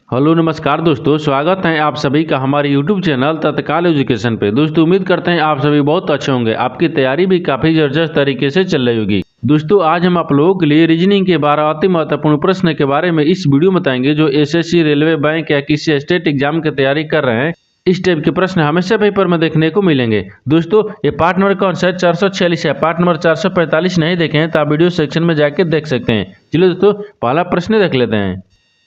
Hello नमस्कार दोस्तों, स्वागत है आप सभी का हमारे YouTube चैनल तत्काल एजुकेशन पे। दोस्तों उम्मीद करते हैं आप सभी बहुत अच्छे होंगे। आपकी तैयारी भी काफ़ी जबरदस्त तरीके से चल रही होगी। दोस्तों आज हम आप लोगों के लिए रीजनिंग के 12 अति महत्वपूर्ण प्रश्न के बारे में इस वीडियो में बताएंगे जो एसएससी, रेलवे, बैंक या किसी स्टेट एग्जाम की तैयारी कर रहे हैं। इस टाइप के प्रश्न हमेशा पेपर में देखने को मिलेंगे। दोस्तों ये पार्ट नंबर कौन सा है? 446 है। पार्ट नंबर 445 नहीं देखे हैं तो आप वीडियो सेक्शन में जाके देख सकते हैं। चलिए दोस्तों पहला प्रश्न देख लेते हैं।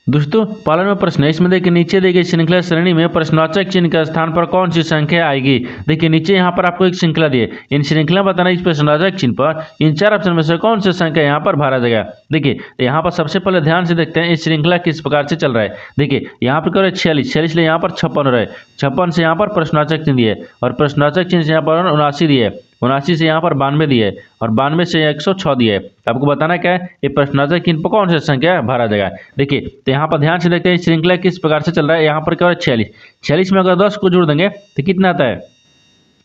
दोस्तों पहला नंबर प्रश्न है, इसमें देखिए नीचे दी गई श्रृंखला श्रेणी में प्रश्नवाचक चिन्ह के स्थान पर कौन सी संख्या आएगी। देखिए नीचे यहाँ पर आपको एक श्रृंखला दी है, इन श्रृंखला बताना इस प्रश्नवाचक चिन्ह पर इन चार ऑप्शन में से कौन सी संख्या यहाँ पर भरा जाएगा। देखिए यहाँ पर सबसे पहले ध्यान से देखते हैं इस श्रृंखला किस प्रकार से चल रहा है। देखिए यहाँ पर करें 46 ले यहाँ पर 56 हो रहा है, 56 से यहाँ पर प्रश्नवाचक चिन्ह दिए और प्रश्नवाचक चिन्ह से यहाँ पर 79 दिए, 79 से यहाँ पर 92 दिए और 92 से 106 दिए। आपको बताना क्या है, ये प्रश्नवाचक चिन्ह पर कौन सी संख्या भरा जाएगा। देखिए तो यहाँ पर ध्यान से देखते हैं श्रृंखला किस प्रकार से चल रहा है। यहाँ पर क्या हो रहा है 46 में अगर 10 को जोड़ देंगे तो कितना आता है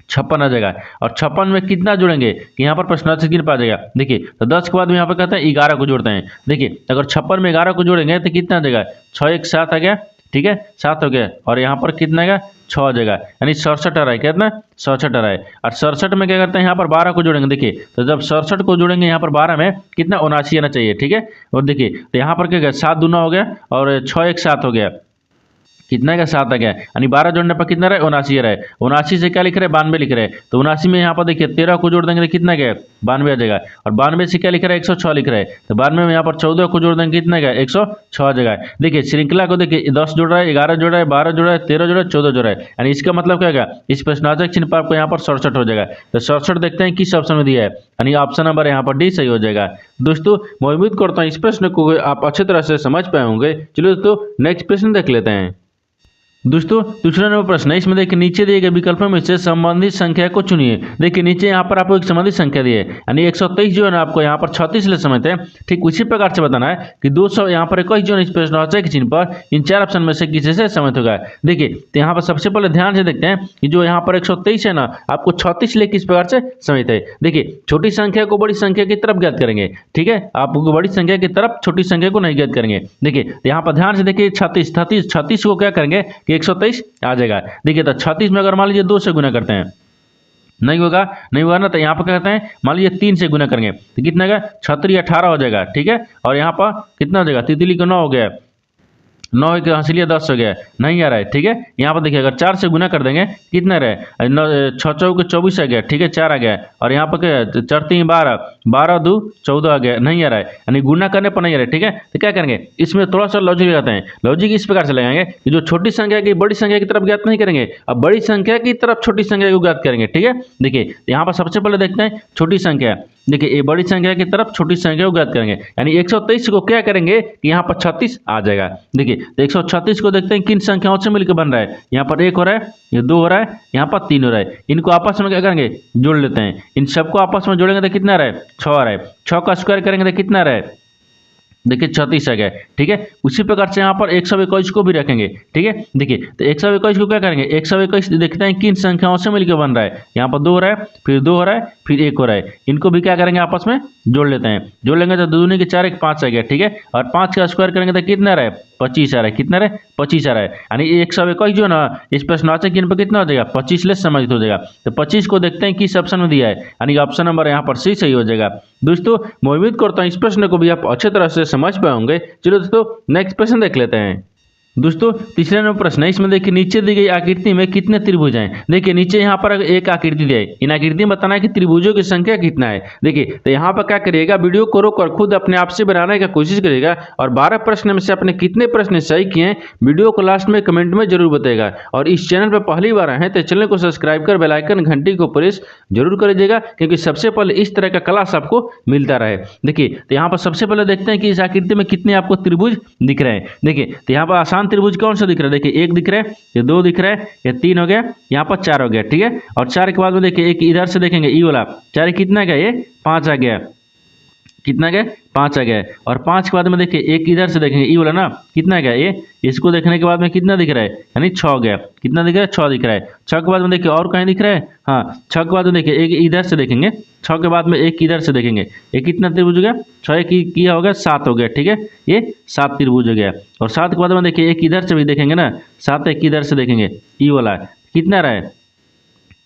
56 आ जाएगा और 56 में कितना जोड़ेंगे कि यहाँ पर प्रश्नवाचक चिन्ह पा जाएगा। देखिए तो 10 के बाद में यहाँ पर कहते हैं 11 को जोड़ते हैं। देखिए अगर 56 में 11 को जोड़ेंगे तो कितना आ जाएगा 6 1 7 आ गया, ठीक है 7 हो गया और यहाँ पर कितना आएगा 6 आ जाएगा, यानी 67 आ रहा है। कितना 67 आ रहा है और 67 में क्या करते हैं यहाँ पर 12 को जोड़ेंगे। देखिए तो जब 67 को जोड़ेंगे यहाँ पर 12 में कितना 79 आना चाहिए, ठीक है। और देखिए तो यहाँ पर क्या गया 7 दूना हो गया और 6 1 7 हो गया, कितना का 7 आ गया, यानी 12 जोड़ने पर कितना रहे 79 रहे। 79 से क्या लिख रहे हैं 92 लिख रहे हैं, तो 79 में यहाँ पर देखिए 13 को जोड़ देंगे तो कितना गया 92 आ जाएगा और 92 से क्या लिख रहे हैं 106 लिख रहे हैं, तो 92 में यहाँ पर 14 को जोड़ देंगे कितना गया 106 आ जाएगा। देखिए श्रृंखला को देखिए 10 जोड़ रहा है, 11 जोड़ रहा है, 12 जोड़ रहा है, 13 जोड़ रहा है, 14 जोड़ रहा है, यानी इसका मतलब क्या होगा इस प्रश्नवाचक चिन्ह पर आपको यहाँ पर 67 हो जाएगा। तो 67 देखते हैं किस ऑप्शन में दिया है, यानी ऑप्शन नंबर यहाँ पर डी सही हो जाएगा। दोस्तों मैं उम्मीद करता हूँ इस प्रश्न को आप अच्छी तरह से समझ पाए होंगे। चलिए दोस्तों नेक्स्ट प्रश्न देख लेते हैं। दोस्तों दूसरा नंबर प्रश्न है, इसमें देखिए नीचे दिए गए विकल्पों में से संबंधित संख्या को चुनिए। देखिए नीचे यहाँ पर आपको एक संबंधित संख्या दी है, यानी 123 जो है ना आपको यहाँ पर 36 ले समझते हैं। ठीक उसी प्रकार से बताना है कि 200 यहाँ पर 21 जो है इस प्रश्नवाचक चिन्ह पर इन चार ऑप्शन में से किसी से समित होगा। देखिए तो यहाँ पर सबसे पहले ध्यान से देखते हैं कि जो यहाँ पर 123 है ना आपको 36 ले किस प्रकार से समित है। देखिए छोटी संख्या को बड़ी संख्या की तरफ ज्ञात करेंगे, ठीक है, आपको बड़ी संख्या की तरफ छोटी संख्या को नहीं ज्ञात करेंगे। देखिए यहाँ पर ध्यान से देखिए 36 को क्या करेंगे कि 123 आ जाएगा। देखिए तो 36 में अगर मान लीजिए 2 से गुना करते हैं नहीं होगा ना, तो यहाँ पर क्या करते हैं मान लीजिए 3 से गुना करेंगे तो कितना आएगा 36 18 हो जाएगा, ठीक है। और यहाँ पर कितना हो जाएगा तितली का 9 हो गया, 9 के हंसलिया 10 हो गया, नहीं आ रहा है, ठीक है। यहाँ पर देखिए अगर 4 से गुना कर देंगे कितना रहे 6 चौके 24 आ गया, ठीक है 4 आ गया और यहाँ पर क्या 4 3 12 12 2 14 आ गया, नहीं आ रहा है, यानी गुना करने पर नहीं आ रहा है, ठीक है। तो क्या करेंगे इसमें थोड़ा सा लॉजिक लगाते हैं। लॉजिक इस प्रकार से लगाएंगे कि जो छोटी संख्या की बड़ी संख्या की तरफ ज्ञात नहीं करेंगे, अब बड़ी संख्या की तरफ छोटी संख्या को ज्ञात करेंगे, ठीक है। देखिए यहाँ पर सबसे पहले देखते हैं छोटी संख्या। देखिए ये बड़ी संख्या की तरफ छोटी संख्या को ज्ञात करेंगे, यानी 123 को क्या करेंगे कि यहाँ पर 36 आ जाएगा। देखिए तो 136 को देखते हैं किन संख्याओं से मिलकर बन रहा है। यहाँ पर 1 हो रहा है, ये 2 हो रहा है, यहाँ पर 3 हो रहा है। इनको आपस में क्या करेंगे जोड़ लेते हैं। इन सबको आपस में जोड़ेंगे तो कितना आ रहा है 6 आ रहा है, 6 का स्क्वायर करेंगे तो कितना आ रहा है देखिए 36 आ गया, ठीक है। उसी प्रकार से यहाँ पर 121 को भी रखेंगे, ठीक है। देखिए तो 121 को क्या करेंगे 121 देखते हैं किन संख्याओं से मिलकर बन रहा है। यहाँ पर 2 हो रहा है, फिर 2 हो रहा है, फिर 1 हो रहा है, इनको भी क्या करेंगे आपस में जोड़ लेते हैं। जोड़ लेंगे तो 2 दूनी के 4 1 5 आ गया, ठीक है। और 5 का स्क्वायर करेंगे तो कितना आ रहा है 25 आ रहा है, कितना रहा 25 आ रहा है, यानी 121 जो ना इस प्रश्नवाचक चिन्ह पर कितना हो जाएगा 25 ले सम्मिलित हो जाएगा। तो 25 को देखते हैं किस ऑप्शन में दिया है, यानी ऑप्शन नंबर यहाँ पर सी सही हो जाएगा। दोस्तों मैं उम्मीद करता हूँ इस प्रश्न को भी आप अच्छे तरह से समझ पाए होंगे। चलो दोस्तों नेक्स्ट प्रश्न देख लेते हैं। दोस्तों तीसरा नंबर प्रश्न है, इसमें देखिए नीचे दी गई आकृति में कितने त्रिभुज हैं। देखिए नीचे यहाँ पर एक आकृति दी है, इन आकृति में बताना है कि त्रिभुजों की संख्या कितना है। देखिए तो यहाँ पर क्या करिएगा वीडियो को रोककर खुद अपने आप से बनाने की कोशिश करिएगा और 12 प्रश्न में से अपने कितने प्रश्न सही किए हैं वीडियो को लास्ट में कमेंट में जरूर बताएगा। और इस चैनल पर पहली बार आए हैं तो चैनल को सब्सक्राइब कर बेल आइकन घंटी को प्रेस जरूर कर दीजिएगा, क्योंकि सबसे पहले इस तरह का क्लास आपको मिलता रहे। देखिए तो यहाँ पर सबसे पहले देखते हैं कि इस आकृति में कितने आपको त्रिभुज दिख रहे हैं। देखिए तो यहाँ पर आसान त्रिभुज कौन सा दिख रहा है, देखिए 1 दिख रहा है, ये 2 दिख रहा है, ये 3 हो गया, यहाँ पर 4 हो गया, ठीक है। और 4 के बाद में देखिए एक इधर से देखेंगे ई वाला 4 कितना गया ये 5 आ गया, कितना गया 5 आ गया है। और 5 के बाद में देखिए एक इधर से देखेंगे ई वाला ना कितना गया ये, इसको देखने के बाद में कितना दिख रहा है यानी 6 गया, कितना दिख रहा है 6 दिख रहा है। 6 के बाद में देखिए और कहीं दिख रहा है, हाँ 6 के बाद में देखिए एक इधर से देखेंगे, 6 के बाद में एक इधर से देखेंगे, ये कितना त्रिभुज हो गया 6 की किया हो गया 7 हो गया, ठीक है ये 7 त्रिभुज हो गया। और 7 के बाद में देखिए एक इधर से भी देखेंगे ना, 7 एक इधर से देखेंगे ई वाला कितना रहा है,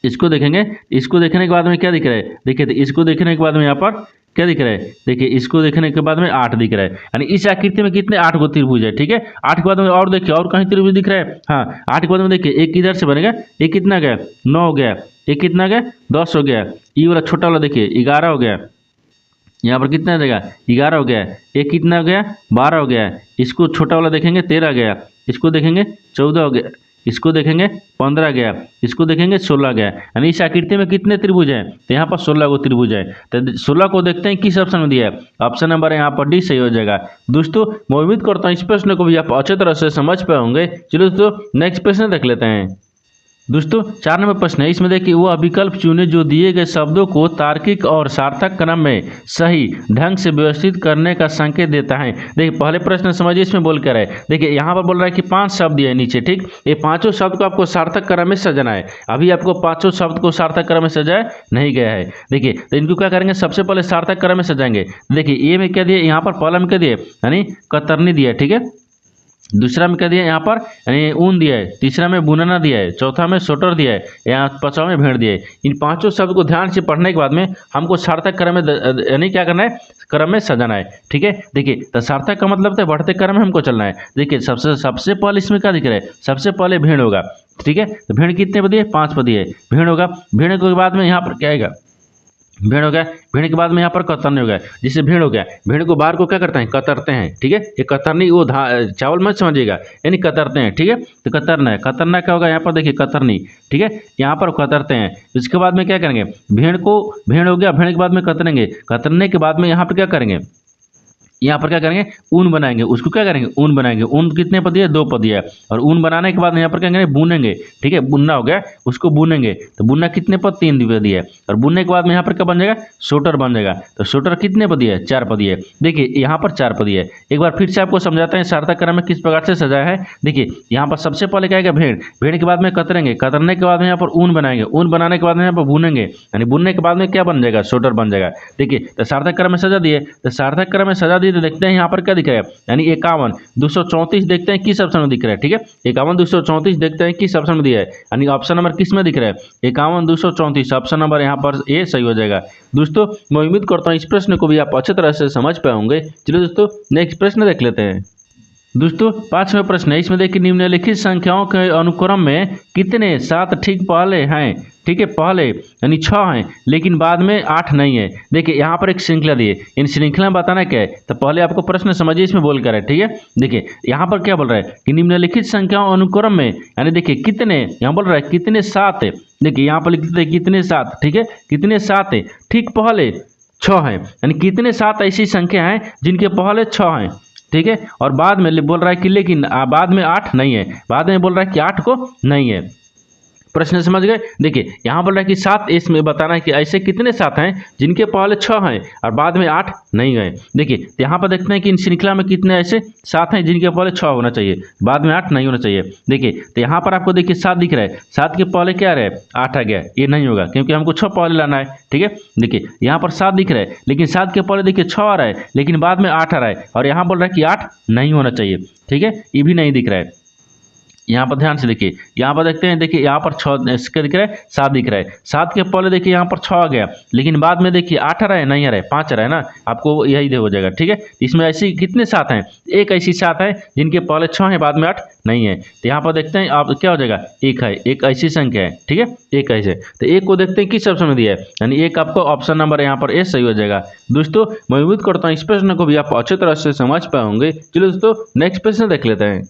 इसको देखेंगे, इसको देखने के बाद में क्या दिख रहा है देखिए, इसको देखने के बाद में यहाँ पर क्या दिख रहा है देखिए, इसको देखने के बाद में 8 दिख रहा है, यानी इस आकृति में कितने 8 को त्रिभुज है, ठीक है। 8 के बाद में और देखिए और कहीं त्रिभुज दिख रहा है, हाँ 8 के बाद में देखिए एक इधर से बनेगा, एक कितना गया 9 हो गया, एक कितना गया 10 हो गया, ये वाला छोटा वाला देखिए 11 हो गया, यहाँ पर कितना देगा 11 हो गया, एक कितना हो गया 12 हो गया, इसको छोटा वाला देखेंगे 13 गया, इसको देखेंगे 14 हो गया, इसको देखेंगे 15 गया, इसको देखेंगे 16 गया, यानी इस आकृति में कितने त्रिभुज हैं तो यहाँ पर 16 को त्रिभुज है। तो 16 को देखते हैं किस ऑप्शन में दिया है, ऑप्शन नंबर यहाँ पर डी सही हो जाएगा। दोस्तों मैं उम्मीद करता हूँ इस प्रश्न को भी आप अच्छे तरह से समझ पाए होंगे। चलो दोस्तों नेक्स्ट प्रश्न देख लेते हैं। दोस्तों 4 नंबर प्रश्न है, इसमें देखिए वह विकल्प चुने जो दिए गए शब्दों को तार्किक और सार्थक क्रम में सही ढंग से व्यवस्थित करने का संकेत देता है। देखिए पहले प्रश्न समझिए, इसमें बोल कर है देखिए यहाँ पर बोल रहा है कि 5 शब्द दिए नीचे, ठीक, ये 5 शब्द को आपको सार्थक क्रम में सजाना है। अभी आपको 5 शब्द को सार्थक क्रम में सजाया नहीं गया है। देखिए तो इनको क्या करेंगे, सबसे पहले सार्थक क्रम में सजाएंगे। देखिए ए में क्या दिए, यहाँ पर पहला में क्या दिए यानी कतरनी दिया है, ठीक है, दूसरा में क्या दिया यहाँ पर यानी ऊन दिया है, तीसरा में बुनना दिया है, चौथा में स्वेटर दिया है, यहाँ 5वां में भेड़ दिया है। इन 5 शब्द को ध्यान से पढ़ने के बाद में हमको सार्थक क्रम में यानी क्या करना है, क्रम में सजाना है, ठीक है। देखिए तो सार्थक का मतलब तो बढ़ते क्रम में हमको चलना है। देखिए सबसे पहले इसमें क्या दिख रहा है, सबसे पहले भेड़ होगा, ठीक है, तो भेड़ कितने पदी है 5 पदी है, भेड़ होगा, भेड़ के बाद में यहाँ पर क्या आएगा भेड़ हो गया, भेड़ के बाद में यहाँ पर कतरनी हो गया, जिससे भेड़ हो गया, भेड़ को बाहर को क्या करते हैं कतरते हैं, ठीक है, ये कतरनी वो चावल मत समझिएगा यानी कतरते हैं, ठीक है, तो कतरना है, कतरना क्या होगा यहाँ पर देखिए कतरनी, ठीक है, यहाँ पर कतरते हैं। इसके बाद में क्या करेंगे, भेड़ हो गया, भेड़ के बाद में कतरेंगे, कतरने के बाद में यहाँ पर क्या करेंगे, यहाँ पर क्या करेंगे ऊन बनाएंगे, उसको क्या करेंगे ऊन बनाएंगे, ऊन कितने पदी है 2 पदी है, और ऊन बनाने के बाद यहाँ पर क्या करेंगे बुनेंगे, ठीक है, बुनना हो गया, उसको बुनेंगे, तो बुनना कितने पद 3 पदी है, और बुनने के बाद में यहाँ पर क्या बन जाएगा स्वेटर बन जाएगा, तो स्वेटर कितने पदी है 4 पदी है। देखिए यहाँ पर 4 पदी है। एक बार फिर से आपको समझाते हैं सार्थक क्रम में किस प्रकार से सजाया है। देखिए यहाँ पर सबसे पहले क्या आएगा भेड़, भेड़ के बाद में कतरेंगे, कतरने के बाद में यहाँ पर ऊन बनाएंगे, ऊन बनाने के बाद में यहाँ पर बुनेंगे, यानी बुनने के बाद में क्या बन जाएगा स्वेटर बन जाएगा। देखिए तो सार्थक क्रम में सजा दिए, तो सार्थक क्रम में सजा दिए, तो देखते हैं यहाँ पर क्या दिख रहा है, यानी 51 234 देखते हैं किस ऑप्शन में दिख रहा है, ठीक है, 51 234 देखते हैं किस ऑप्शन में दिया है, यानी ऑप्शन नंबर किस में दिख रहा है 51 234, ऑप्शन नंबर यहाँ पर ए सही हो जाएगा। दोस्तों मैं उम्मीद करता हूँ इस प्रश्न को भी आप अच्छे तरह से समझ पाए होंगे। चलिए दोस्तों नेक्स्ट प्रश्न देख लेते हैं। दोस्तों 5वां प्रश्न है, इसमें देखिए निम्नलिखित संख्याओं के अनुक्रम में कितने 7 ठीक पहले हैं, ठीक है, पहले यानी 6 हैं लेकिन बाद में 8 नहीं है। देखिए यहाँ पर एक श्रृंखला दी है, इन श्रृंखला में बताना क्या है, तो पहले आपको प्रश्न समझिए इसमें बोल कर है, ठीक है। देखिए यहाँ पर क्या बोल रहा है कि निम्नलिखित संख्याओं अनुक्रम में, यानी देखिए कितने, यहाँ बोल रहा है कितने 7 है, देखिए यहाँ पर लिखते हैं कितने 7, ठीक है, कितने 7 है ठीक पहले 6 हैं, यानी कितने 7 ऐसी संख्या हैं जिनके पहले 6 हैं, ठीक है, और बाद में बोल रहा है कि लेकिन बाद में 8 नहीं है, बाद में बोल रहा है कि 8 को नहीं है। प्रश्न समझ गए। देखिए यहाँ बोल रहा है कि 7 इसमें बताना है कि ऐसे कितने 7 हैं जिनके पहले 6 हैं और बाद में 8 नहीं गए। देखिए यहाँ पर देखते हैं कि इन श्रृंखला में कितने ऐसे 7 हैं जिनके पहले 6 होना चाहिए, बाद में 8 नहीं होना चाहिए। देखिए तो यहाँ पर आपको देखिए 7 दिख रहा है, 7 के पहले क्या रहे 8 आ गया, ये नहीं होगा क्योंकि हमको 6 पहले लाना है, ठीक है। देखिए यहाँ पर 7 दिख रहा है लेकिन 7 के पहले देखिए 6 आ रहा है लेकिन बाद में 8 आ रहा है, और यहाँ बोल रहा है कि 8 नहीं होना चाहिए, ठीक है, ये भी नहीं दिख रहा है। यहाँ पर ध्यान से देखिए, यहाँ पर देखते हैं, देखिए यहाँ पर 6 इसका दिख रहा है, 7 दिख रहा है, 7 के पहले देखिए यहाँ पर 6 आ गया लेकिन बाद में देखिए 8 आ रहा है, नहीं आ रहा है, 5 आ रहा है ना, आपको यही हो जाएगा, ठीक है। इसमें ऐसी कितने 7 हैं, एक ऐसी 7 है जिनके पहले 6 है बाद में 8 नहीं है। तो यहाँ पर देखते हैं आप क्या हो जाएगा, एक है, एक ऐसी संख्या है, ठीक है, एक ऐसे, तो एक को देखते हैं किस ऑप्शन में दिया है, यानी एक आपको ऑप्शन नंबर यहाँ पर ए सही हो जाएगा। दोस्तों मैं उम्मीद करता हूँ इस प्रश्न को भी आप अच्छे तरह से समझ पाए होंगे। चलो दोस्तों नेक्स्ट प्रश्न देख लेते हैं।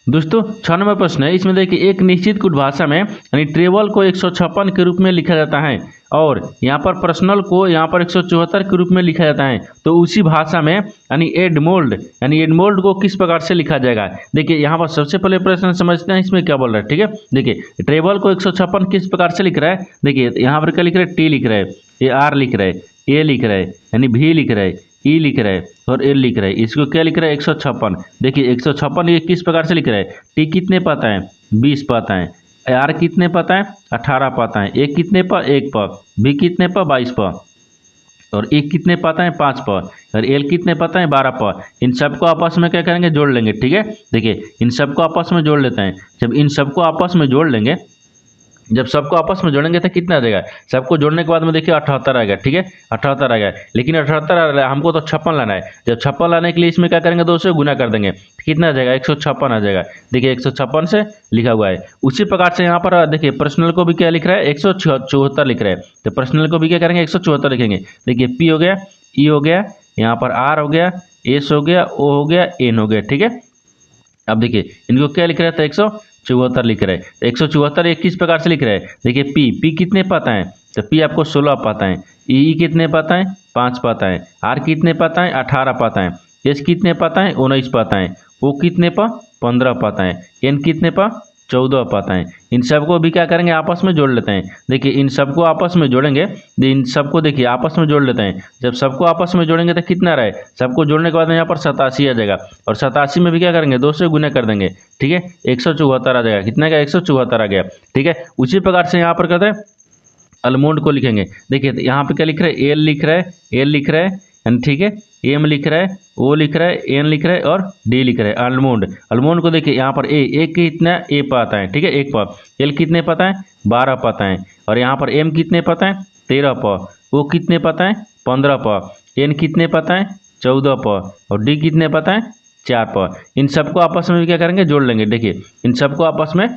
दोस्तों 6 नंबर प्रश्न है, इसमें देखिए एक निश्चित कुट भाषा में यानी ट्रेवल को 156 के रूप में लिखा जाता है और यहाँ पर पर्सनल को यहाँ पर 174 के रूप में लिखा जाता है, तो उसी भाषा में यानी एडमोल्ड को किस प्रकार से लिखा जाएगा। देखिए यहाँ पर सबसे पहले प्रश्न समझते हैं इसमें क्या बोल रहा है, ठीक है। देखिए ट्रेवल को 156 किस प्रकार से लिख रहा है, देखिए यहाँ पर क्या लिख रहा है, टी लिख रहा है, ये आर लिख रहा है, ए लिख रहा है, यानी भी लिख रहा है, ई लिख रहा है और एल लिख रहा है, इसको क्या लिख रहा है 156। देखिए 156 ये किस प्रकार से लिख रहा है, टी कितने पाता है 20 पाता है, आर कितने पाता है 18 पाता है, ए कितने पर 1 पर, बी कितने पर 22 पर, और ए कितने पाता है 5 पर, और एल कितने पाता है 12 पर। इन सबको आपस में क्या करेंगे जोड़ लेंगे, ठीक है। देखिए इन सबको आपस में जोड़ लेते हैं। जब इन सबको आपस में जोड़ लेंगे, जब सबको आपस में जोड़ेंगे तो कितना आ जाएगा, सबको जोड़ने के बाद में देखिए 78 आएगा, ठीक है 78 आ गया। लेकिन 78 आ रहा है, हमको तो 56 लाना है। जब 56 लाने के लिए इसमें क्या करेंगे 2 से गुना कर देंगे, कितना आ जाएगा 156 आ जाएगा। देखिए 156 से लिखा हुआ है। उसी प्रकार से यहाँ पर देखिए पर्सनल को भी क्या लिख रहा है 174 लिख रहा है, तो पर्सनल को भी क्या करेंगे 174 लिखेंगे। देखिए पी हो गया, ई हो गया, यहाँ पर आर हो गया, एस हो गया, ओ हो गया, एन हो गया, ठीक है। अब देखिए इनको क्या लिख रहा है तो 174 लिख रहा है। 174 एक किस प्रकार से लिख रहा है, देखिए पी कितने पाता है, तो पी आपको 16 पाता है, ई कितने पाता है 5 पाता है, आर कितने पाता है 18 पाता है, एस कितने पाता है 19 पाता है, ओ कितने पर 15 पाता है, एन कितने पर 14 पाता है। इन सबको भी क्या करेंगे आपस में जोड़ लेते हैं। देखिए इन सबको आपस में जोड़ेंगे, इन सबको देखिए आपस में जोड़ लेते हैं। जब सबको आपस में जोड़ेंगे तो कितना रहे, सबको जोड़ने के बाद यहाँ पर 87 आ जाएगा, और 87 में भी क्या करेंगे 2 से गुना कर देंगे, ठीक है 174 आ जाएगा। कितना का 174 आ गया, ठीक है। उसी प्रकार से यहाँ पर कहते हैं अल्मोंड को लिखेंगे। देखिए यहाँ पे क्या लिख रहा है एल लिख रहा है, एल लिख रहा है, ठीक है, एम लिख रहा है, ओ लिख रहा है, एन लिख रहा है और डी लिख रहा है। अल्मोंड, अल्मोंड को देखिए यहाँ पर ए कितना ए पाता है, ठीक है 1 पर, एल कितने पाता है 12 पाता है, और यहाँ पर एम कितने पाता है 13 पर, ओ कितने पाता है 15 पर, एन कितने पाता है 14 पर, और डी कितने पाता है 4 पर। इन सबको आपस में भी क्या करेंगे जोड़ लेंगे। देखिए इन सबको आपस में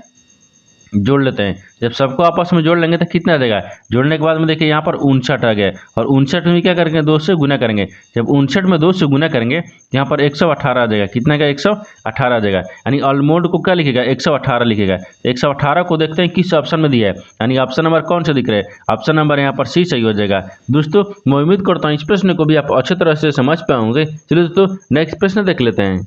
जोड़ लेते हैं। जब सबको आपस में जोड़ लेंगे तो कितना आ जाएगा, जोड़ने के बाद में देखिए यहाँ पर 59 आ गया, और 59 में क्या करेंगे 2 से गुना करेंगे। जब 59 में 2 से गुना करेंगे तो यहाँ पर 118 आ जाएगा। कितना का 118 आ जाएगा, यानी अल्मोंड को क्या लिखेगा 118 लिखेगा। 118 को देखते हैं किस ऑप्शन में दिया है, यानी ऑप्शन नंबर कौन सा दिख रहा है, ऑप्शन नंबर यहाँ पर सी सही हो जाएगा। दोस्तों मैं उम्मीद करता हूँ इस प्रश्न को भी आप अच्छे तरह से समझ पाओगे। चलिए दोस्तों नेक्स्ट प्रश्न देख लेते हैं।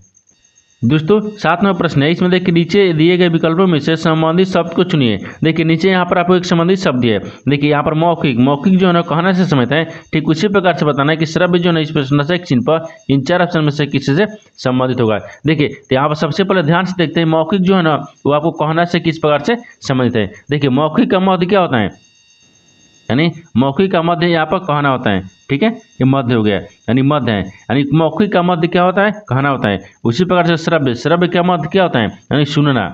दोस्तों 7वां प्रश्न है, इसमें देखिए नीचे दिए गए विकल्पों में से संबंधित शब्द को चुनिए। देखिए नीचे यहाँ पर आपको एक संबंधित शब्द है। देखिए यहाँ पर मौखिक, मौखिक जो है ना कहना से समझते हैं, ठीक उसी प्रकार से बताना है कि श्रव्य जो है इस प्रश्न से एक चिन्ह पर इन 4 ऑप्शन में से किसी से संबंधित होगा। देखिए तो यहाँ पर सबसे पहले ध्यान से देखते हैं मौखिक जो है ना वो आपको कहना से किस प्रकार से संबंधित है। देखिए मौखिक का मध्य क्या होता है, यानी मौखिक का मध्य यहाँ पर कहना होता है, ठीक है ये मध्य हो गया, यानी मध्य है, यानी मौखिक का मध्य क्या होता है कहना होता है। उसी प्रकार से श्रव्य, श्रव्य का मध्य क्या होता है, यानी सुनना,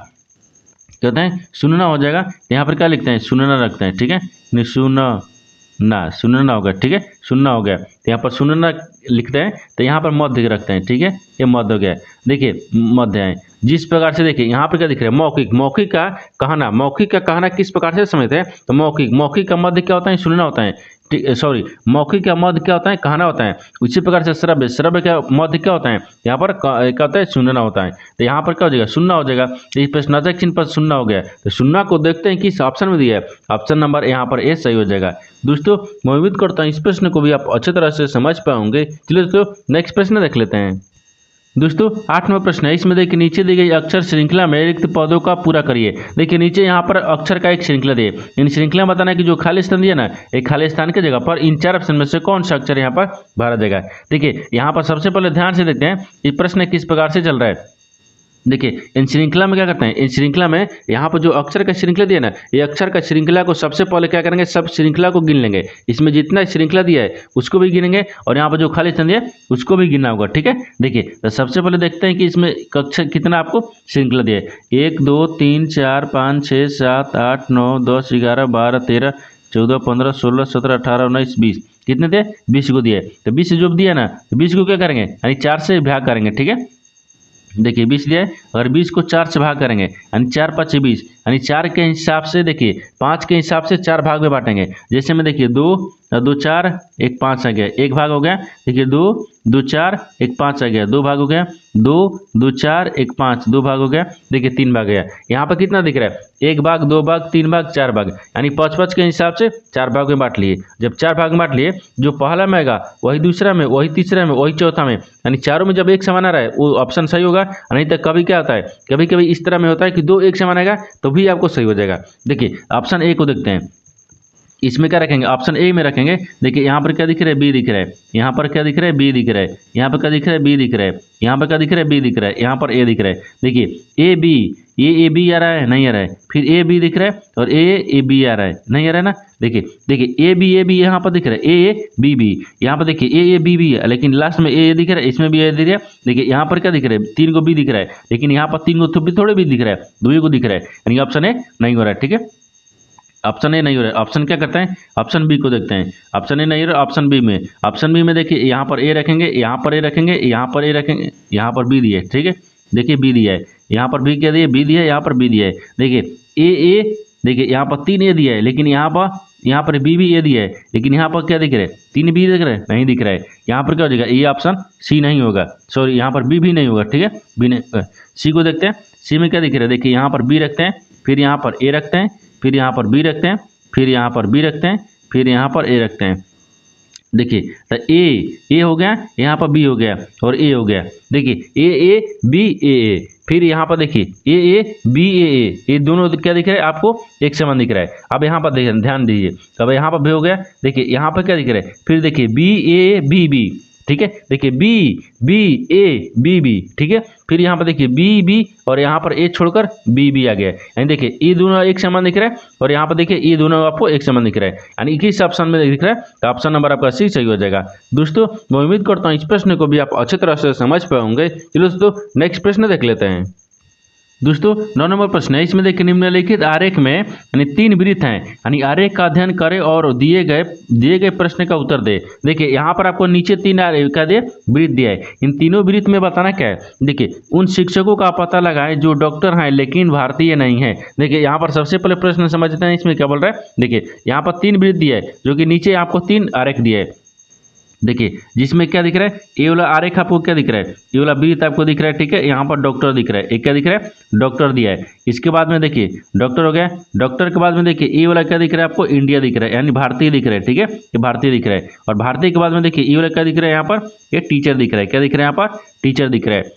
क्या होता है सुनना हो जाएगा। यहाँ पर क्या लिखते हैं सुनना रखते हैं, ठीक है नहीं सुनना, सुनना होगा, ठीक है सुनना हो गया। तो यहाँ पर सुनना लिखते हैं तो यहाँ पर मध्य रखते हैं, ठीक है ये मध्य हो गया। देखिए मध्य है। जिस प्रकार से देखिए यहाँ पर क्या दिख रहा है मौखिक, मौखिक का कहना, मौखिक का कहना किस प्रकार से समझते हैं तो मौखिक, मौखिक का मध्य क्या होता है सुनना होता है, सॉरी मौखिक का मध्य क्या होता है कहना होता है। उसी प्रकार से श्रव्य, श्रव्य का मध्य क्या होता है यहाँ पर क्या होता है सुनना होता है। तो यहाँ पर क्या हो जाएगा सुनना हो जाएगा। इस प्रश्नार्थक चिन्ह पर सुनना हो गया, तो सुनना को देखते हैं किस ऑप्शन में दिया है, ऑप्शन नंबर यहाँ पर ए सही हो जाएगा। दोस्तों मैं उम्मीद करता हूँ इस प्रश्न को भी आप अच्छी तरह से समझ पाओगे। चलिए दोस्तों नेक्स्ट प्रश्न देख लेते हैं। दोस्तों 8वां प्रश्न है, इसमें देखिए नीचे दी गई अक्षर श्रृंखला में रिक्त पदों का पूरा करिए। देखिए नीचे यहाँ पर अक्षर का एक श्रृंखला दिए, इन श्रृंखला में बताना है कि जो खाली स्थान दिया ना एक खाली स्थान की जगह पर इन 4 ऑप्शन में से कौन सा अक्षर यहाँ पर भरा जाएगा। देखिए यहाँ पर सबसे पहले ध्यान से देखते हैं ये प्रश्न किस प्रकार से चल रहा है। देखिए इन श्रृंखला में क्या करते हैं, इन श्रृंखला में यहाँ पर जो अक्षर का श्रृंखला दिया ना ये अक्षर का श्रृंखला को सबसे पहले क्या करेंगे सब श्रृंखला को गिन लेंगे। इसमें जितना श्रृंखला दिया है उसको भी गिनेंगे और यहाँ पर जो खाली स्थान दिया है उसको भी गिनना होगा, ठीक है। देखिए तो सबसे पहले देखते हैं कि इसमें अक्षर कितना आपको श्रृंखला दिया है 1 2 3 4 5 6 7 8 9 10 11 12 13 14 15 16 17 18 19 20 कितने थे 20 को दिया है। तो 20 जो दिया ना तो 20 को क्या करेंगे यानी 4 से भाग करेंगे, ठीक है। देखिए 20 दिया है, अगर 20 को 4 से भाग करेंगे यानी 4 5 20, यानी 4 के हिसाब से देखिए 5 के हिसाब से 4 भाग में बांटेंगे। जैसे में देखिए 2 2 4 1 5 आ गया, एक भाग हो गया। देखिए 2 2 4 1 5 आ गया, 2 भाग हो गया। 2 2 4 1 5 2 भाग हो गया। देखिए 3 भाग गया। यहाँ पर कितना दिख रहा है 1 भाग 2 भाग 3 भाग 4 भाग, यानी 5 के हिसाब से 4 भाग में बांट लिए। जब 4 भाग में बांट लिए जो पहला में आएगा वही दूसरा में, वही तीसरा में, वही चौथा में, यानी चारों में जब एक समान आ रहा है वो ऑप्शन सही होगा। नहीं तो कभी क्या होता है कभी कभी इस तरह में होता है कि 2 एक समान आएगा तो भी आपको सही हो जाएगा। देखिए ऑप्शन ए को देखते हैं, इसमें क्या रखेंगे, ऑप्शन ए में रखेंगे। देखिए यहाँ पर क्या दिख रहा है, बी दिख रहा है, यहाँ पर क्या दिख रहा है, बी दिख रहा है, यहाँ पर क्या दिख रहा है, बी दिख रहा है, यहाँ पर क्या दिख रहा है, बी दिख रहा है, यहाँ पर ए दिख रहा है। देखिए ए बी, ए बी आ रहा है, नहीं आ रहा है, फिर ए बी दिख रहा है और ए बी आ रहा है, नहीं आ रहा है ना। देखिए ए बी यहाँ पर दिख रहा है, ए बी बी, यहाँ पर देखिए ए बी बी है, लेकिन लास्ट में ए दिख रहा है, इसमें भी ए दिख रहा है। देखिए यहाँ पर क्या दिख रहा है, 3 को बी दिख रहा है, लेकिन यहाँ पर 3 को थोड़े भी दिख रहा है, 2 को दिख रहा है, यानी ऑप्शन ए नहीं हो रहा है। ठीक है, ऑप्शन ए नहीं हो रहा है। ऑप्शन क्या करते हैं, ऑप्शन बी को देखते हैं। ऑप्शन ए नहीं हो रहा, ऑप्शन बी में, ऑप्शन बी में देखिए यहाँ पर ए रखेंगे, यहाँ पर ए रखेंगे, यहाँ पर ए रखेंगे, यहाँ पर बी दिया है। ठीक है, देखिए बी दिया है, यहाँ पर बी क्या दिया, बी दिया है, यहाँ पर बी दिया है। देखिए ए, देखिए यहाँ पर 3 ए दिया है, लेकिन यहाँ पर बी भी ए दिया है, लेकिन यहाँ पर क्या दिख रहा है, 3 बी दिख रहा है, नहीं दिख रहा है। यहाँ पर क्या हो जाएगा, ये ऑप्शन सी नहीं होगा, सॉरी यहाँ पर बी भी नहीं होगा। ठीक है, बी नहीं, सी को देखते हैं। सी में क्या दिख रहा है, देखिए यहाँ पर बी रखते हैं, फिर यहाँ पर ए रखते हैं, फिर यहाँ पर बी रखते हैं, फिर यहाँ पर बी रखते हैं, फिर यहाँ पर ए रखते हैं। देखिए तो ए हो गया, यहाँ पर बी हो गया और ए हो गया। देखिए ए बी ए, फिर यहाँ पर देखिए ए बी ए, ये दोनों क्या दिख रहा है आपको, एक समान दिख रहा है। अब यहाँ पर देखिए, ध्यान दीजिए, अब यहाँ पर भी हो गया। देखिए यहाँ पर क्या दिख रहा है, फिर देखिए बी ए बी बी। ठीक है, देखिए B B A B B. ठीक है, फिर यहाँ पर देखिए बी बी और यहाँ पर ए छोड़कर बी बी आ गया, यानी देखिए ये दोनों एक समान दिख रहा है और यहाँ पर देखिए ये दोनों आपको एक समान दिख रहा है, यानी किस ऑप्शन में दिख रहा है, तो ऑप्शन नंबर आपका सी सही हो जाएगा। दोस्तों मैं उम्मीद करता हूँ इस प्रश्न को भी आप अच्छी तरह से समझ पाए होंगे। चलो दोस्तों नेक्स्ट प्रश्न देख लेते हैं। दोस्तों 9 नंबर प्रश्न है, इसमें देखिए निम्नलिखित आरेख में यानी 3 वृत्त हैं, यानी आरेख का अध्ययन करें और दिए गए प्रश्न का उत्तर दे। देखिए यहाँ पर आपको नीचे 3 का दे वृत्त दिया है, इन तीनों वृत्त में बताना क्या है। देखिए उन शिक्षकों का पता लगाएं जो डॉक्टर हैं लेकिन भारतीय नहीं है। देखिए यहाँ पर सबसे पहले प्रश्न समझते हैं, इसमें क्या बोल रहा है। देखिए यहाँ पर 3 वृत्त दिया है, जो कि नीचे आपको 3 आरेख दिया है। देखिए जिसमें क्या दिख रहा है, ये वाला आरेख आपको क्या दिख रहा है, ये वाला वृत्त आपको दिख रहा है। ठीक है, यहाँ पर डॉक्टर दिख रहा है, एक क्या दिख रहा है, डॉक्टर दिया है। इसके बाद में देखिए डॉक्टर हो गया, डॉक्टर के बाद में देखिए ये वाला क्या दिख रहा है आपको, इंडिया दिख रहा है, यानी भारतीय दिख रहा है। ठीक है, ये भारतीय दिख रहा है, और भारतीय के बाद में देखिए ये वाला क्या दिख रहा है, यहाँ पर ये टीचर दिख रहा है, क्या दिख रहा है यहाँ पर, टीचर दिख रहा है।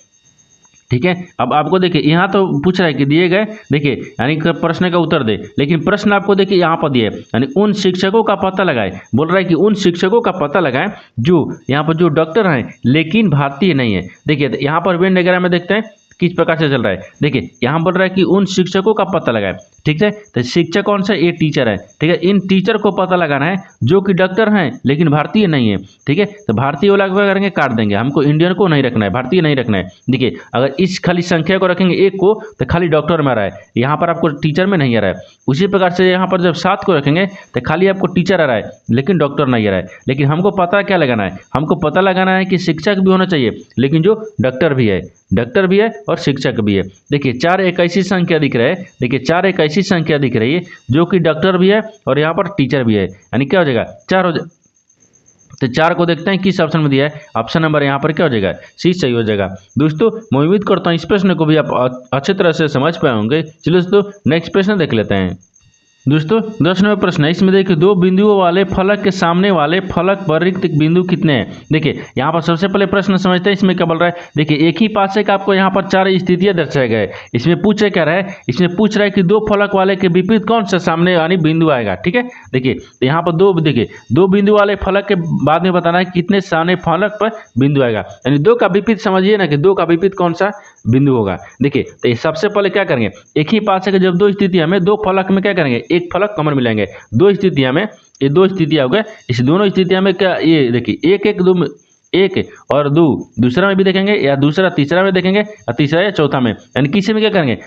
ठीक है, अब आपको देखिए यहाँ तो पूछ रहा है कि दिए गए, देखिए यानी प्रश्न का उत्तर दे, लेकिन प्रश्न आपको देखिए यहाँ पर दिया है, यानी उन शिक्षकों का पता लगाए, बोल रहा है कि उन शिक्षकों का पता लगाएं जो यहाँ पर जो डॉक्टर हैं लेकिन भारतीय नहीं है। देखिए यहाँ पर वेन डायग्राम में देखते हैं किस प्रकार से चल रहा है। देखिए यहाँ बोल रहा है कि उन शिक्षकों का पता लगाए। ठीक है, तो शिक्षक कौन सा, ये टीचर है। ठीक है, इन टीचर को पता लगाना है जो कि डॉक्टर हैं लेकिन भारतीय नहीं है। ठीक है, तो भारतीय वाला क्या करेंगे, काट देंगे, हमको इंडियन को नहीं रखना है, भारतीय नहीं रखना है। देखिए अगर इस खाली संख्या को रखेंगे 1 को, तो खाली डॉक्टर में आ रहा है, यहाँ पर आपको टीचर में नहीं आ रहा है। उसी प्रकार से यहाँ पर जब 7 को रखेंगे तो खाली आपको टीचर आ रहा है लेकिन डॉक्टर नहीं आ रहा है। लेकिन हमको पता क्या लगाना है, हमको पता लगाना है कि शिक्षक भी होना चाहिए लेकिन जो डॉक्टर भी है, डॉक्टर भी है और शिक्षक भी है। देखिए 4 एक ऐसी संख्या दिख रहा है, देखिए 4 एक ऐसी संख्या दिख रही है जो कि डॉक्टर भी है और यहाँ पर टीचर भी है, यानी क्या हो जाएगा, 4 हो जाएगा। तो 4 को देखते हैं किस ऑप्शन में दिया है, ऑप्शन नंबर यहाँ पर क्या हो जाएगा, सी सही हो जाएगा। दोस्तों मैं उम्मीद करता हूँ इस प्रश्न को भी आप अच्छी तरह से समझ पाए होंगे। चलिए दोस्तों नेक्स्ट प्रश्न देख लेते हैं। दोस्तों 10 नंबर प्रश्न है, इसमें देखिए 2 बिंदुओं वाले फलक के सामने वाले फलक पर रिक्त बिंदु कितने हैं। देखिए यहाँ पर सबसे पहले प्रश्न समझते हैं, इसमें क्या बोल रहा है। देखिए एक ही पासे का आपको यहाँ पर 4 स्थितियां दर्शाए गए। इसमें पूछे क्या रहा है, इसमें पूछ रहा है कि 2 फलक वाले के विपरीत कौन सा सामने यानी बिंदु आएगा। ठीक है, देखिए यहाँ पर 2 बिंदु वाले फलक के बाद में बताना है कितने सामने फलक पर बिंदु आएगा, यानी 2 का विपरीत समझिए ना कि 2 का विपरीत कौन सा बिंदु होगा। देखिए तो सबसे पहले क्या करेंगे, एक ही पासे के जब 2 स्थितियां में 2 फलक में क्या करेंगे, एक फलक कॉमन मिलेंगे। 2 स्थितियां में, ये 2 स्थितियां हो गए, इस दोनों स्थितियां में क्या, ये देखिए 1 1 2 1 और 2 दूसरा में भी देखेंगे, या दूसरा तीसरा में देखेंगे, या तीसरा या चौथा में, यानी किसी में क्या करेंगे,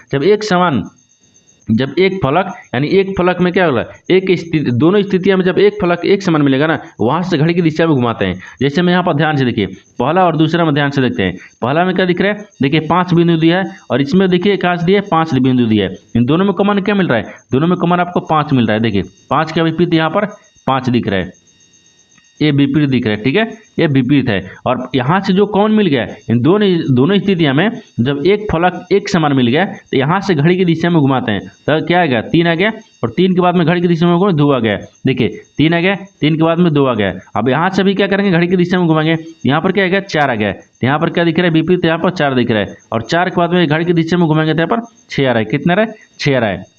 जब एक फलक यानी एक फलक में क्या होगा, एक स्थिति, दोनों स्थितियां में जब एक फलक एक समान मिलेगा ना, वहां से घड़ी की दिशा में घुमाते हैं। जैसे मैं यहाँ पर ध्यान से देखिए, पहला और दूसरा में ध्यान से देखते हैं। पहला में क्या दिख रहा है, देखिए 5 बिंदु दिया है, और इसमें देखिए कांच दिया है 5 बिंदु दिया है। इन दोनों में कॉमन क्या मिल रहा है, दोनों में कॉमन आपको 5 मिल रहा है। देखिए 5 का विपरीत यहाँ पर 5 दिख रहा है, ये विपरीत दिख रहा है। ठीक है, ये विपरीत है, और यहाँ से जो कौन मिल गया, इन दोनों स्थितियां में जब एक फलक एक समान मिल गया तो यहाँ से घड़ी की दिशा में घुमाते हैं, तो क्या आ गया, 3 आ गया, और 3 के बाद में घड़ी की दिशा में घुमाए 2 आ गया। देखिए 3 आ गया, 3 के बाद में 2 आ गया। अब यहाँ से भी क्या करेंगे, घड़ी की दिशा में घुमाएंगे, यहाँ पर क्या आ गया, 4 आ गया। यहाँ पर क्या दिख रहा है, विपरीत, यहाँ पर 4 दिख रहा है, और 4 के बाद में घड़ी की दिशा में घुमाएंगे तो यहाँ पर 6 आ रहा है। कितना रहा है, 6 आ रहा है।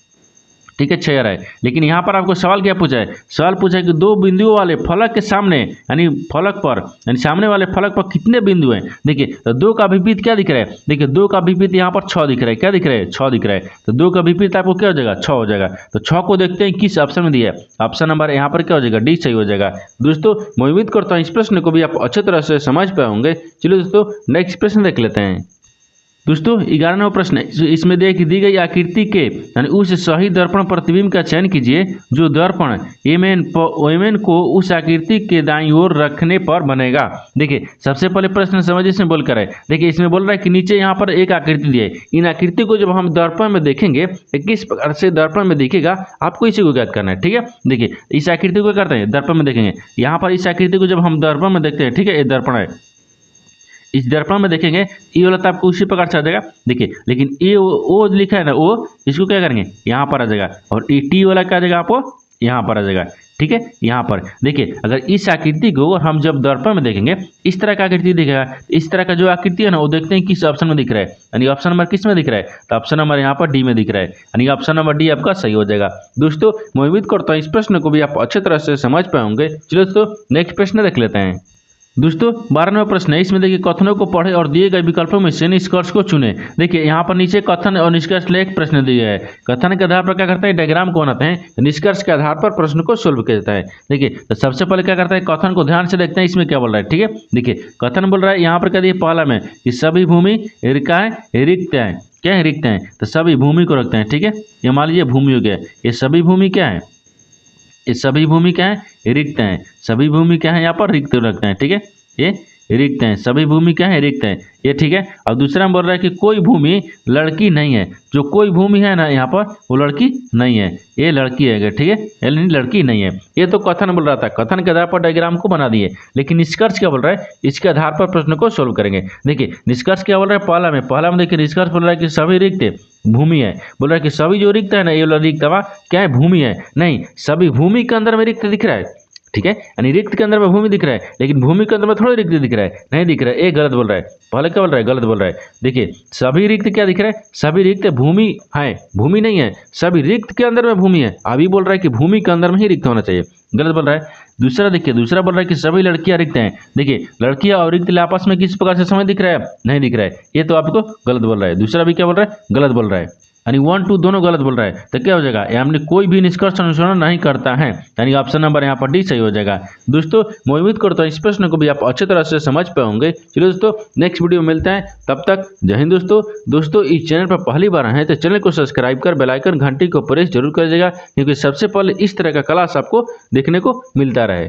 ठीक है, 6 आ रहा है। लेकिन यहाँ पर आपको सवाल क्या पूछा है, सवाल पूछा है कि दो बिंदुओं वाले फलक के सामने यानी फलक पर यानी सामने वाले फलक पर कितने बिंदु हैं। देखिए तो 2 का विपरीत क्या दिख रहा है, देखिए 2 का विपरीत यहाँ पर 6 दिख रहा है, क्या दिख रहा है 6 दिख रहा है। तो 2 का विपरीत आपको क्या हो जाएगा 6 हो जाएगा। तो 6 को देखते हैं किस ऑप्शन में दिया है, ऑप्शन नंबर यहाँ पर क्या हो जाएगा डी सही हो जाएगा। दोस्तों मैं उम्मीद करता हूँ इस प्रश्न को भी आप अच्छे तरह से समझ पाए होंगे। चलिए दोस्तों नेक्स्ट प्रश्न देख लेते हैं। दोस्तों 11वां प्रश्न है, इसमें दी गई आकृति के यानी उस सही दर्पण प्रतिबिंब का चयन कीजिए जो दर्पण एमएन को उस आकृति के दाईं ओर रखने पर बनेगा। देखिए सबसे पहले प्रश्न समझिए इसमें बोल कर है, देखिए इसमें बोल रहा है कि नीचे यहाँ पर एक आकृति दी है, इन आकृति को जब हम दर्पण में देखेंगे किस प्रकार से दर्पण में दिखेगा आपको इसी को ज्ञात करना है। ठीक है, देखिए इस आकृति को करते हैं दर्पण में देखेंगे, यहाँ पर इस आकृति को जब हम दर्पण में देखते हैं, ठीक है ये दर्पण है, इस दर्पण में देखेंगे ये वाला तो आपको उसी प्रकार से आ जाएगा। देखिए लेकिन ये ओ लिखा है ना वो, इसको क्या करेंगे यहाँ पर आ जाएगा, और ये टी वाला क्या आ जाएगा आपको यहाँ पर आ जाएगा। ठीक है, यहाँ पर देखिए अगर इस आकृति को हम जब दर्पण में देखेंगे इस तरह का आकृति दिखेगा, इस तरह का जो आकृति है ना वो देखते हैं किस ऑप्शन में दिख रहा है, यानी ऑप्शन नंबर किस में दिख रहा है, तो ऑप्शन नंबर यहाँ पर डी में दिख रहा है, यानी ऑप्शन नंबर डी आपका सही हो जाएगा। दोस्तों मैं उम्मीद करता हूँ इस प्रश्न को भी आप अच्छे तरह से समझ पाए होंगे। चलिए दोस्तों नेक्स्ट प्रश्न देख लेते हैं। दोस्तों 12वां प्रश्न है, इसमें देखिए कथनों को पढ़े और दिए गए विकल्पों में से निष्कर्ष को चुने। देखिए यहाँ पर नीचे कथन और निष्कर्ष के लिए एक प्रश्न दिया है, कथन के आधार पर क्या करता है डायग्राम को बनाते हैं, निष्कर्ष के आधार पर प्रश्न को सोल्व किया जाता है। देखिए तो सबसे पहले क्या करता है कथन को ध्यान से देखते हैं इसमें क्या बोल रहा है। ठीक है, देखिए कथन बोल रहा है यहाँ पर क्या दिया पहला में कि सभी भूमि रिक्त है, क्या है रिक्त है, तो सभी भूमि को रखते हैं। ठीक है, ये मान लीजिए भूमि हो गया, ये सभी भूमि क्या है, ये सभी भूमि क्या है रिक्त है, सभी भूमि क्या है यहाँ पर रिक्त रखते हैं। ठीक है, ये रिक्त हैं, सभी भूमि क्या है रिक्त है, ये ठीक है। और दूसरा में बोल रहा है कि कोई भूमि लड़की नहीं है, जो कोई भूमि है ना यहाँ पर वो लड़की नहीं है, ये लड़की है। ठीक है, यानी लड़की नहीं है। ये तो कथन बोल रहा था, कथन के आधार पर डायग्राम को बना दिए, लेकिन निष्कर्ष क्या बोल रहा है इसके आधार पर प्रश्न को सोल्व करेंगे। देखिए निष्कर्ष क्या बोल रहा है पहला में देखिए निष्कर्ष बोल रहा है कि सभी रिक्त भूमि है, बोल रहा है कि सभी जो रिक्त है ना ये रिक्त क्या है भूमि है, नहीं सभी भूमि के अंदर में रिक्त दिख रहा है। ठीक है, यानी रिक्त के अंदर में भूमि दिख रहा है, लेकिन भूमि के अंदर में थोड़ा रिक्त दिख रहा है, नहीं दिख रहा है, ये गलत बोल रहा है। पहले क्या बोल रहा है गलत बोल रहा है। देखिए सभी रिक्त क्या दिख रहा है, सभी रिक्त भूमि है, भूमि नहीं है, सभी रिक्त के अंदर में भूमि है। अभी बोल रहा है कि भूमि के अंदर में ही रिक्त होना चाहिए, गलत बोल रहा है। दूसरा देखिए दूसरा बोल रहा है कि सभी लड़कियां रिक्त हैं। देखिए लड़कियां और रिक्त आपस में किस प्रकार से समय दिख रहा है, नहीं दिख रहा है, ये तो आपको गलत बोल रहा है। दूसरा भी क्या बोल रहा है गलत बोल रहा है, यानी 1 2 दोनों गलत बोल रहा है। तो क्या हो जाएगा यानी कोई भी निष्कर्ष अनुसरण नहीं करता है, यानी ऑप्शन नंबर यहाँ पर डी सही हो जाएगा। दोस्तों मैं उम्मीद करता हूँ इस प्रश्न को भी आप अच्छे तरह से समझ पाए होंगे। चलिए दोस्तों नेक्स्ट वीडियो में मिलते हैं, तब तक जय हिंद। दोस्तों इस चैनल पर पहली बार आए हैं तो चैनल को सब्सक्राइब कर बेल आइकन घंटी को प्रेस जरूर करिएगा, क्योंकि सबसे पहले इस तरह का क्लास आपको देखने को मिलता रहे।